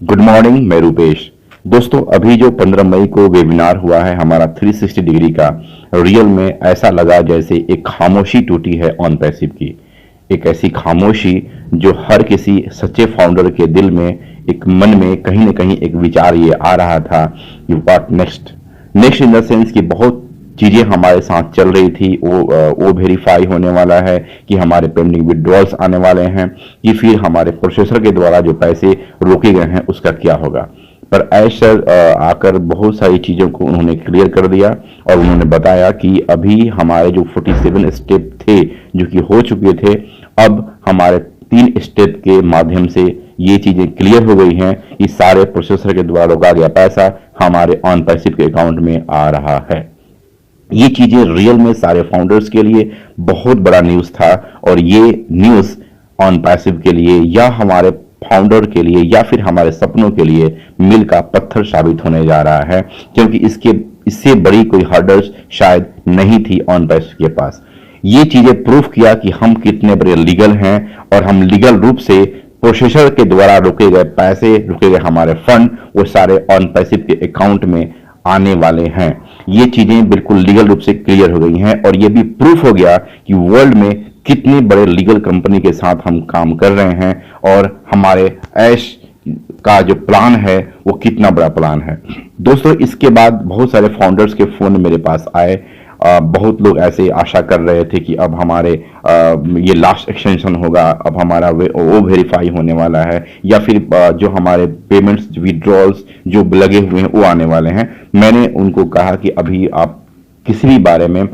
Good morning, मैं रूपेश। दोस्तों, अभी जो 15 मई को वेबिनार हुआ है हमारा 360 डिग्री का, रियल में ऐसा लगा जैसे एक खामोशी टूटी है ऑन पैसिव की। एक ऐसी खामोशी जो हर किसी सच्चे फाउंडर के दिल में, एक मन में कहीं ना कहीं एक विचार ये आ रहा था कि what next. Next in the sense कि बहुत चीजें हमारे साथ चल रही थी, वो वेरीफाई होने वाला है कि हमारे पेंडिंग विड्रॉल्स आने वाले हैं, कि फिर हमारे प्रोसेसर के द्वारा जो पैसे रोके गए हैं उसका क्या होगा। पर ऐसा आकर बहुत सारी चीजों को उन्होंने क्लियर कर दिया और उन्होंने बताया कि अभी हमारे जो 47 स्टेप थे जो कि हो चुके थे, अब हमारे 3 स्टेप के माध्यम से ये चीजें क्लियर हो गई हैं कि सारे प्रोसेसर के द्वारा रोका गया पैसा हमारे ऑन पैसिव के अकाउंट में आ रहा है। ये चीजें रियल में सारे फाउंडर्स के लिए बहुत बड़ा न्यूज था और ये न्यूज ऑन पैसिव के लिए या हमारे फाउंडर के लिए या फिर हमारे सपनों के लिए मील का पत्थर साबित होने जा रहा है, क्योंकि इससे बड़ी कोई हर्डल्स शायद नहीं थी ऑन पैसिव के पास। ये चीजें प्रूफ किया कि हम कितने बड़े लीगल हैं और हम लीगल रूप से प्रोसेसर के द्वारा रोके गए पैसे, रोके गए हमारे फंड, वो सारे ऑन पैसिव के अकाउंट में आने वाले हैं। ये चीजें बिल्कुल लीगल रूप से क्लियर हो गई हैं और ये भी प्रूफ हो गया कि वर्ल्ड में कितने बड़े लीगल कंपनी के साथ हम काम कर रहे हैं और हमारे ऐश का जो प्लान है वो कितना बड़ा प्लान है। दोस्तों, इसके बाद बहुत सारे फाउंडर्स के फोन मेरे पास आए। बहुत लोग ऐसे आशा कर रहे थे कि अब हमारे ये लास्ट एक्सटेंशन होगा, अब हमारा वो वेरीफाई होने वाला है, या फिर जो हमारे पेमेंट्स विड्रॉल्स जो लगे हुए हैं वो आने वाले हैं। मैंने उनको कहा कि अभी आप किसी भी बारे में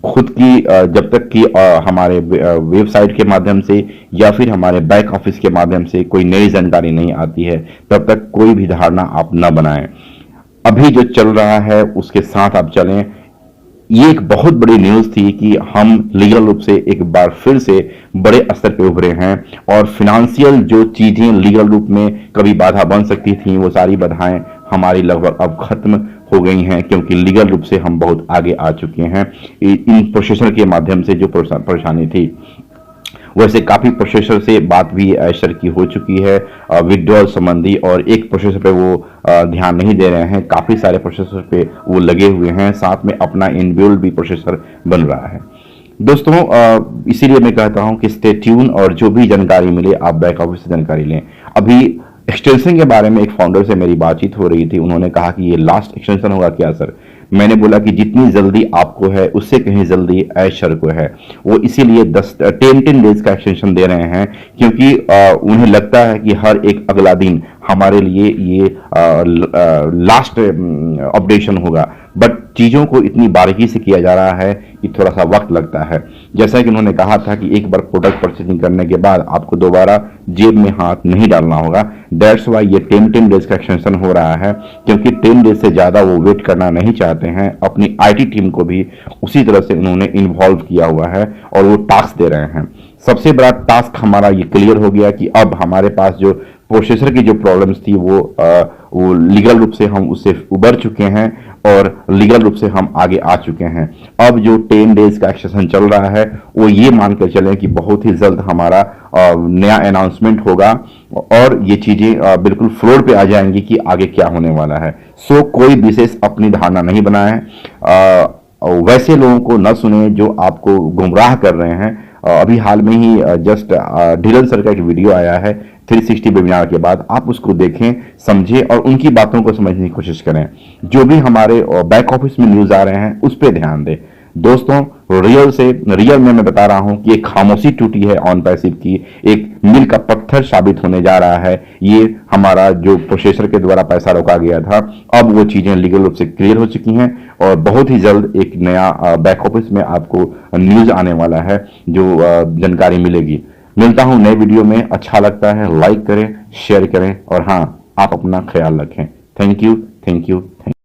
खुद की जब तक कि हमारे वेबसाइट के माध्यम से या फिर हमारे बैक ऑफिस के माध्यम से कोई नई जानकारी नहीं आती है, तब तक कोई भी धारणा आप न बनाएं। अभी जो चल रहा है उसके साथ आप चलें। ये एक बहुत बड़ी न्यूज थी कि हम लीगल रूप से एक बार फिर से बड़े स्तर पे उभरे हैं और फिनेंशियल जो चीजें लीगल रूप में कभी बाधा बन सकती थी, वो सारी बाधाएं हमारी लगभग अब खत्म हो गई हैं, क्योंकि लीगल रूप से हम बहुत आगे आ चुके हैं। इन प्रोसेसर के माध्यम से जो परेशानी थी, वैसे काफी प्रोसेसर से बात भी ऐशर की हो चुकी है विड्रॉल संबंधी, और एक प्रोसेसर पे वो ध्यान नहीं दे रहे हैं, काफी सारे प्रोसेसर पे वो लगे हुए हैं, साथ में अपना इनबिल्ड भी प्रोसेसर बन रहा है। दोस्तों, इसीलिए मैं कहता हूं कि स्टे ट्यून और जो भी जानकारी मिले आप बैक ऑफिस से जानकारी लें। अभी एक्सटेंशन के बारे में एक फाउंडर से मेरी बातचीत हो रही थी, उन्होंने कहा कि ये लास्ट एक्सटेंशन होगा क्या सर। मैंने बोला कि जितनी जल्दी आपको है उससे कहीं जल्दी ऐशर को है। वो इसीलिए 10 डेज का एक्सटेंशन दे रहे हैं, क्योंकि उन्हें लगता है कि हर एक अगला दिन हमारे लिए ये लास्ट अपडेशन होगा। बट चीजों को इतनी बारीकी से किया जा रहा है कि थोड़ा सा वक्त लगता है। जैसा कि उन्होंने कहा था कि एक बार प्रोडक्ट परचेजिंग करने के बाद आपको दोबारा जेब में हाथ नहीं डालना होगा। दैट्स वाई ये 10 डेज का एक्सटेंशन हो रहा है, क्योंकि 10 डेज से ज्यादा वो वेट करना नहीं चाहते हैं। अपनी आईटी टीम को भी उसी तरह से उन्होंने इन्वॉल्व किया हुआ है और वो टास्क दे रहे हैं। सबसे बड़ा टास्क हमारा ये क्लियर हो गया कि अब हमारे पास जो प्रोसेसर की जो प्रॉब्लम्स थी वो लीगल रूप से हम उससे उबर चुके हैं और लीगल रूप से हम आगे आ चुके हैं। अब जो 10 डेज का एक्सटेंशन चल रहा है वो ये मान कर चलें कि बहुत ही जल्द हमारा नया अनाउंसमेंट होगा और ये चीजें बिल्कुल फ्लोर पे आ जाएंगी कि आगे क्या होने वाला है। सो कोई विशेष अपनी धारणा नहीं बनाए, वैसे लोगों को न सुने जो आपको गुमराह कर रहे हैं। अभी हाल में ही जस्ट ढिलन सर का एक वीडियो आया है 360 वेबिनार के बाद, आप उसको देखें, समझें और उनकी बातों को समझने की कोशिश करें। जो भी हमारे बैक ऑफिस में न्यूज आ रहे हैं उस पर ध्यान दें। दोस्तों, रियल में मैं बता रहा हूं कि एक खामोशी टूटी है ऑन पैसिव की, एक मील का पत्थर साबित होने जा रहा है। ये हमारा जो प्रोसेसर के द्वारा पैसा रोका गया था, अब वो चीजें लीगल रूप से क्लियर हो चुकी हैं और बहुत ही जल्द एक नया बैक ऑफिस में आपको न्यूज आने वाला है, जो जानकारी मिलेगी। मिलता हूं नए वीडियो में। अच्छा लगता है लाइक करें, शेयर करें और हाँ, आप अपना ख्याल रखें। Thank you, thank you, thank you.